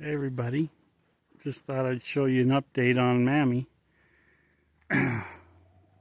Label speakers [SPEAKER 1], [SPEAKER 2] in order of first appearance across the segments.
[SPEAKER 1] Hey everybody, just thought I'd show you an update on Mamy.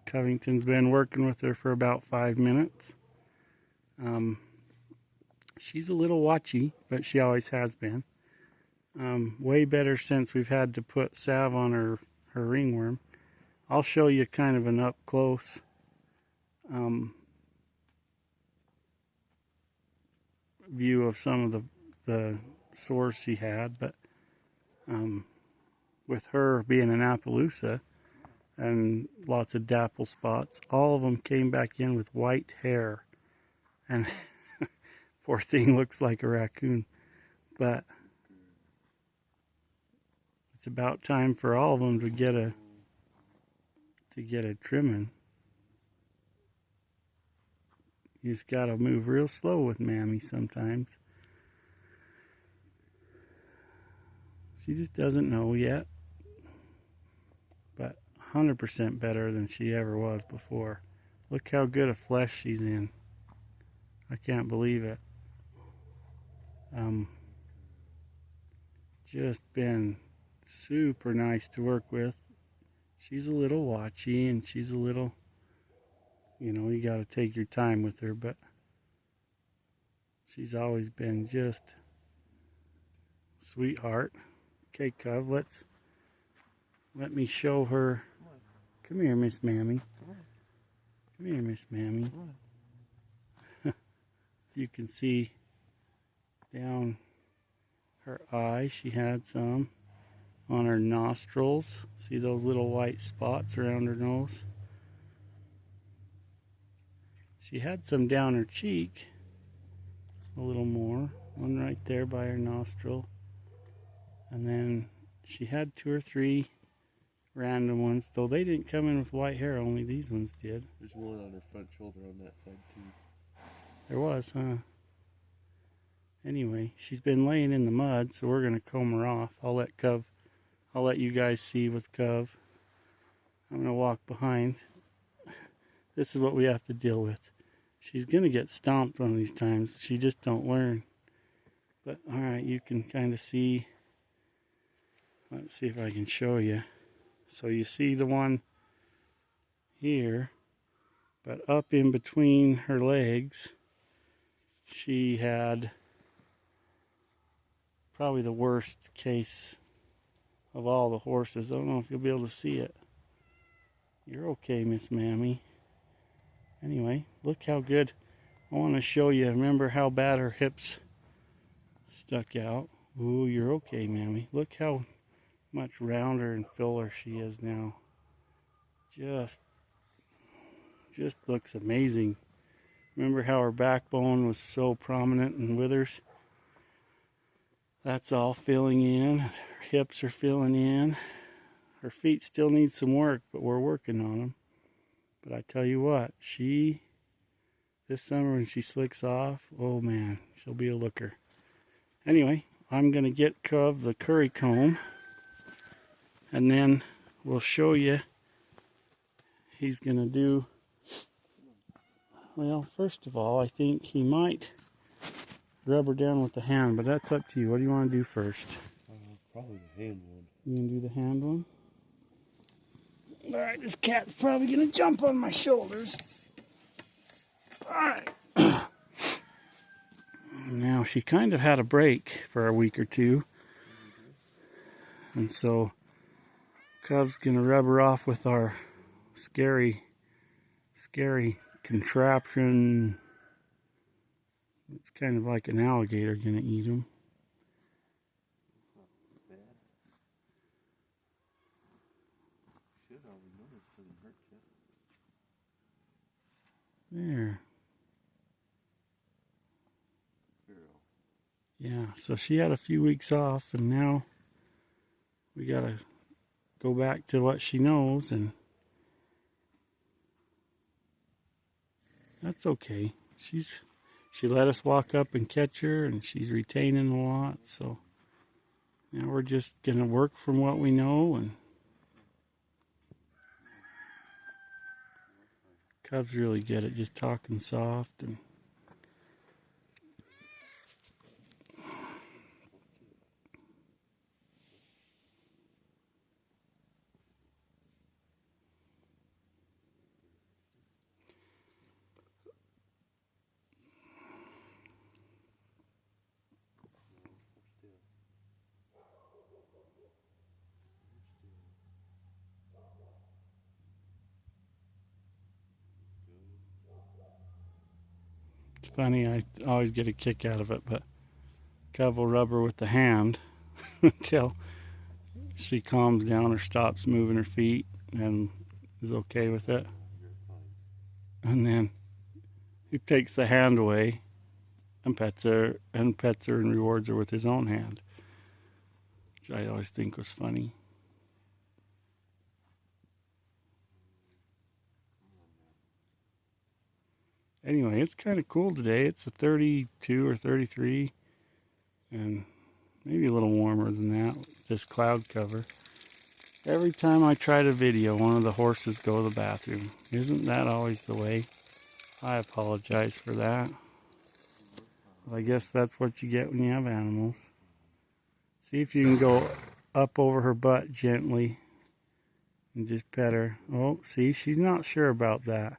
[SPEAKER 1] Covington's been working with her for about 5 minutes. She's a little watchy, but she always has been. Way better since we've had to put salve on her ringworm. I'll show you kind of an up close view of some of the sores she had, but with her being an Appaloosa and lots of dapple spots, all of them came back in with white hair, and poor thing looks like a raccoon. But it's about time for all of them to get a trimming. You just gotta move real slow with Mamy sometimes. She just doesn't know yet, but 100% better than she ever was before. Look how good a flesh she's in. I can't believe it. Just been super nice to work with. She's a little watchy and she's a little, you gotta take your time with her, but she's always been just sweetheart. Okay, Cub, let me show her. Come here, Miss Mamy. Come here, Miss Mamy. If you can see down her eye, she had some on her nostrils. See those little white spots around her nose? She had some down her cheek, a little more. One right there by her nostril. And then she had 2 or 3 random ones, though they didn't come in with white hair, only these ones did.
[SPEAKER 2] There's one on her front shoulder on that side too.
[SPEAKER 1] There was, huh? Anyway, she's been laying in the mud, so we're gonna comb her off. I'll let you guys see with Cov. I'm gonna walk behind. This is what we have to deal with. She's gonna get stomped one of these times. She just don't learn. But alright, you can kind of see. Let's see if I can show you. So you see the one here, but up in between her legs, she had probably the worst case of all the horses. I don't know if you'll be able to see it. You're okay, Miss Mamy. Anyway, look how good. I want to show you. Remember how bad her hips stuck out? Ooh, you're okay, Mamy. Look how much rounder and fuller she is now. Just looks amazing. Remember how her backbone was so prominent and withers? That's all filling in. Her hips are filling in. Her feet still need some work, but we're working on them. But I tell you what, this summer when she slicks off, oh man, she'll be a looker. Anyway, I'm going to get Cov the curry comb, and then we'll show you. He's going to do, well, first of all, I think he might rub her down with the hand, but that's up to you. What do you want to do first?
[SPEAKER 2] Probably the hand one.
[SPEAKER 1] You going to do the hand one? Alright, this cat's probably going to jump on my shoulders. Alright. Now, she kind of had a break for a week or two. And so, Cub's going to rub her off with our scary contraption. It's kind of like an alligator going to eat him. There. Yeah, so she had a few weeks off, and now we gotta go back to what she knows, and that's okay. She let us walk up and catch her, and she's retaining a lot, so now we're just gonna work from what we know, and Cub's really good at just talking soft and funny. I always get a kick out of it, but Cub will rub her with the hand until she calms down or stops moving her feet and is okay with it. And then he takes the hand away and pets her and rewards her with his own hand, which I always think was funny. Anyway, it's kind of cool today. It's a 32 or 33 and maybe a little warmer than that with this cloud cover. Every time I try to video, one of the horses go to the bathroom. Isn't that always the way? I apologize for that. But I guess that's what you get when you have animals. See if you can go up over her butt gently and just pet her. Oh, see, she's not sure about that.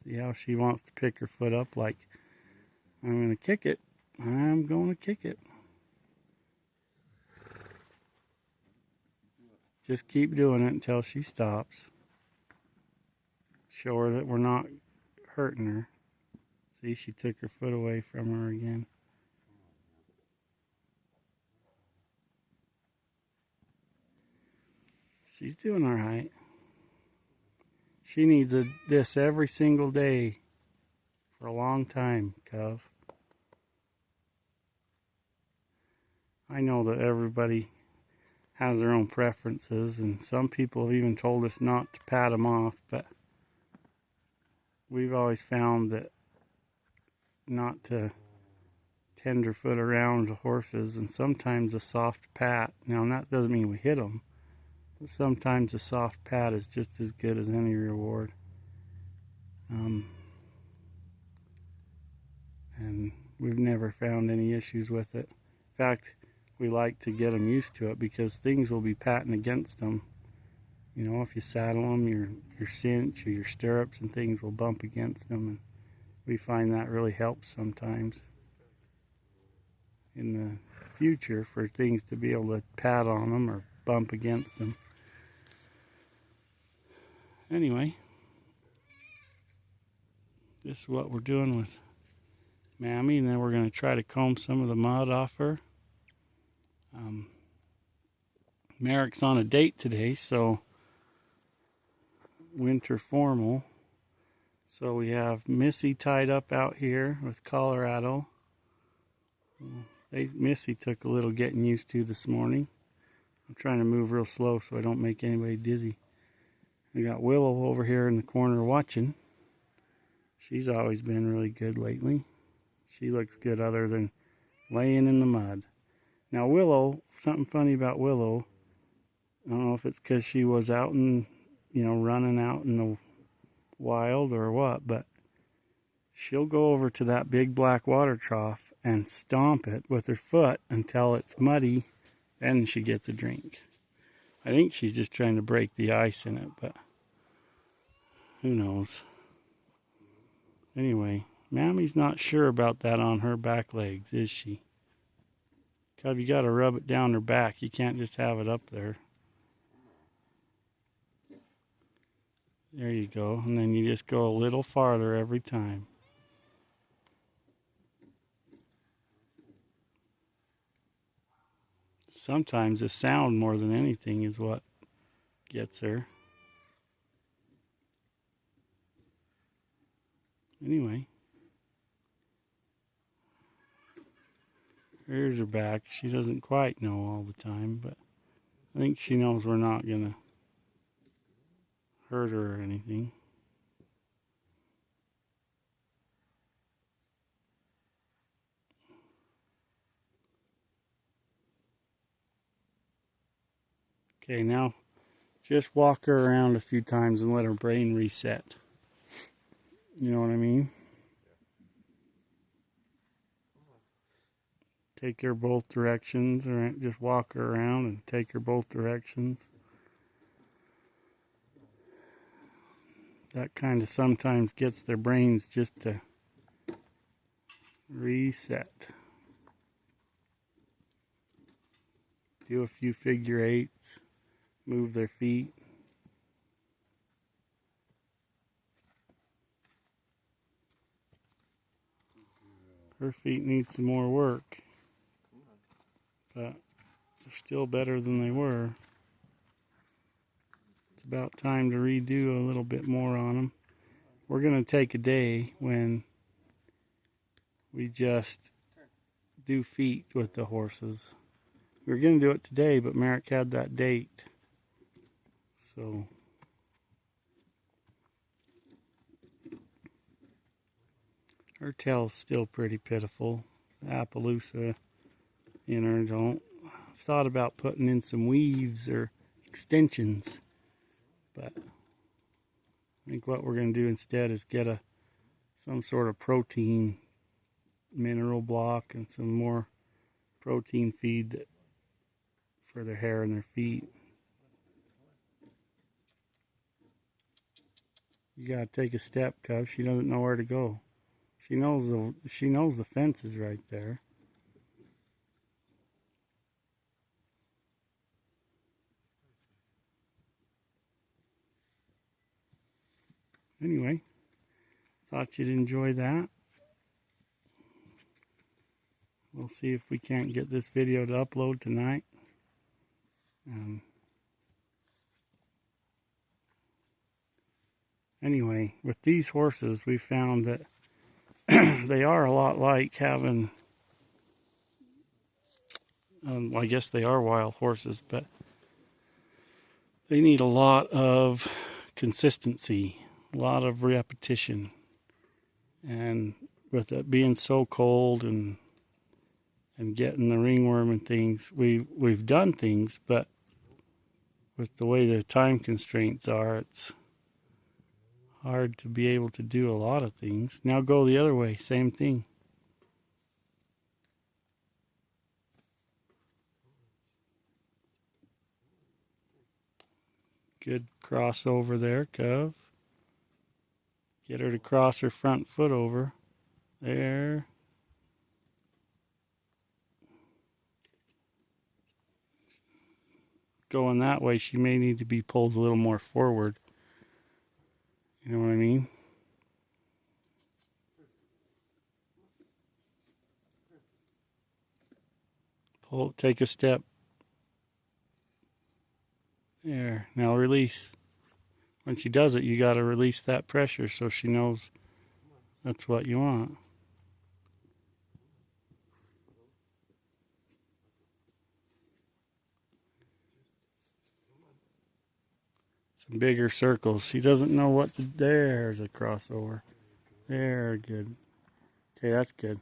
[SPEAKER 1] See how she wants to pick her foot up like, I'm going to kick it. I'm going to kick it. Just keep doing it until she stops. Show her that we're not hurting her. See, she took her foot away from her again. She's doing all right. She needs this every single day for a long time, Cub. I know that everybody has their own preferences, and some people have even told us not to pat them off, but we've always found that not to tenderfoot around the horses, and sometimes a soft pat. Now, that doesn't mean we hit them, but sometimes a soft pat is just as good as any reward. And we've never found any issues with it. In fact, we like to get them used to it because things will be patting against them. You know, if you saddle them, your cinch or your stirrups and things will bump against them, and we find that really helps sometimes in the future for things to be able to pat on them or bump against them. Anyway, this is what we're doing with Mamy, and then we're going to try to comb some of the mud off her. Merrick's on a date today, so winter formal. So we have Missy tied up out here with Colorado. Missy took a little getting used to this morning. I'm trying to move real slow so I don't make anybody dizzy. We got Willow over here in the corner watching. She's always been really good lately. She looks good other than laying in the mud. Now Willow, something funny about Willow, I don't know if it's because she was out and, running out in the wild or what, but she'll go over to that big black water trough and stomp it with her foot until it's muddy, then she gets a drink. I think she's just trying to break the ice in it, but who knows. Anyway, Mammy's not sure about that on her back legs, is she? Cub, you gotta rub it down her back. You can't just have it up there. There you go. And then you just go a little farther every time. Sometimes the sound more than anything is what gets her. Anyway. Here's her back. She doesn't quite know all the time, but I think she knows we're not gonna hurt her or anything. Okay, now just walk her around a few times and let her brain reset. You know what I mean? Take her both directions, or just walk her around and take her both directions. That kind of sometimes gets their brains just to reset. Do a few figure eights, move their feet. Her feet need some more work, but they're still better than they were. It's about time to redo a little bit more on them. We're going to take a day when we just do feet with the horses. We were going to do it today, but Merrick had that date. So her tail's still pretty pitiful. The Appaloosa in her. I've thought about putting in some weaves or extensions, but I think what we're going to do instead is get some sort of protein mineral block and some more protein feed for their hair and their feet. You gotta take a step, Cub. She doesn't know where to go. She knows the fence is right there. Anyway, thought you'd enjoy that. We'll see if we can't get this video to upload tonight. Anyway, with these horses, we found that they are a lot like having, I guess they are wild horses, but they need a lot of consistency, a lot of repetition. And with it being so cold and getting the ringworm and things, we've done things, but with the way the time constraints are, it's hard to be able to do a lot of things. Now go the other way, same thing. Good crossover there, Cove. Get her to cross her front foot over. There. Going that way, she may need to be pulled a little more forward. You know what I mean? Pull, take a step. There. Now release. When she does it, you got to release that pressure so she knows that's what you want. Some bigger circles. She doesn't know what to... There's a crossover. There, good. Okay, that's good.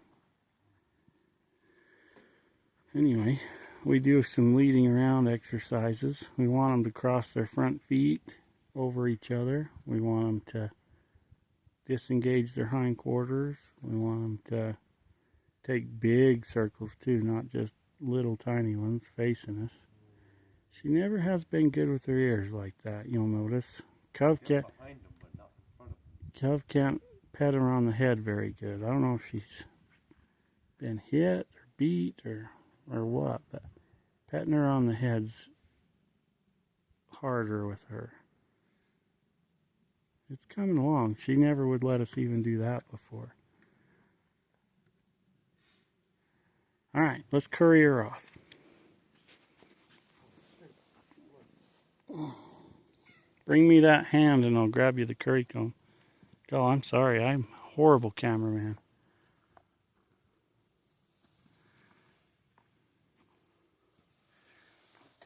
[SPEAKER 1] Anyway, we do some leading around exercises. We want them to cross their front feet over each other. We want them to disengage their hindquarters. We want them to take big circles too, not just little tiny ones facing us. She never has been good with her ears like that, you'll notice. Cove can't pet her on the head very good. I don't know if she's been hit or beat or what, but petting her on the head's harder with her. It's coming along. She never would let us even do that before. All right, let's curry her off. Bring me that hand and I'll grab you the curry comb. Oh, I'm sorry. I'm a horrible cameraman.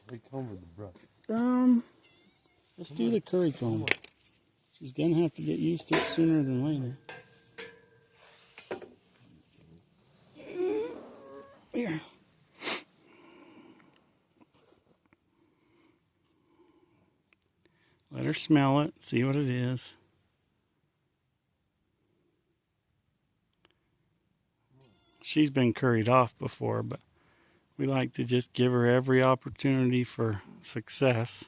[SPEAKER 2] Curry comb or the brush?
[SPEAKER 1] Let's do the curry comb. She's gonna have to get used to it sooner than later. Here. Let her smell it, see what it is. She's been curried off before, but we like to just give her every opportunity for success.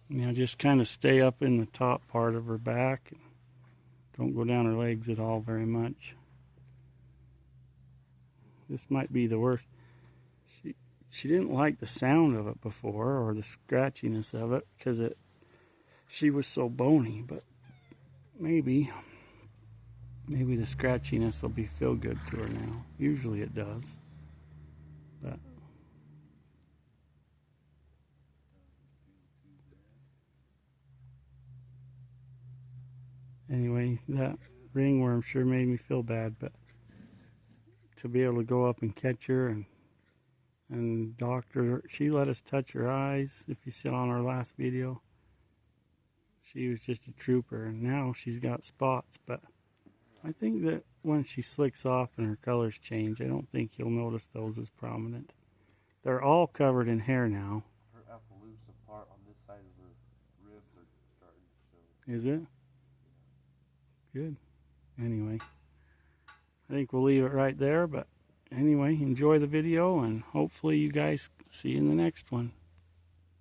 [SPEAKER 1] Now just kind of stay up in the top part of her back. Don't go down her legs at all very much. This might be the worst. She didn't like the sound of it before, or the scratchiness of it, because she was so bony, but maybe the scratchiness will feel good to her now. Usually it does. But anyway, that ringworm sure made me feel bad, but to be able to go up and catch her and doctor her, she let us touch her eyes. If you saw on our last video, she was just a trooper, and now she's got spots, but I think that when she slicks off and her colors change, I don't think you'll notice those as prominent. They're all covered in hair now.
[SPEAKER 2] Her Appaloosa part on this side of her ribs are starting to show.
[SPEAKER 1] Is it? Good. Anyway, I think we'll leave it right there, but anyway, enjoy the video, and hopefully you guys see you in the next one.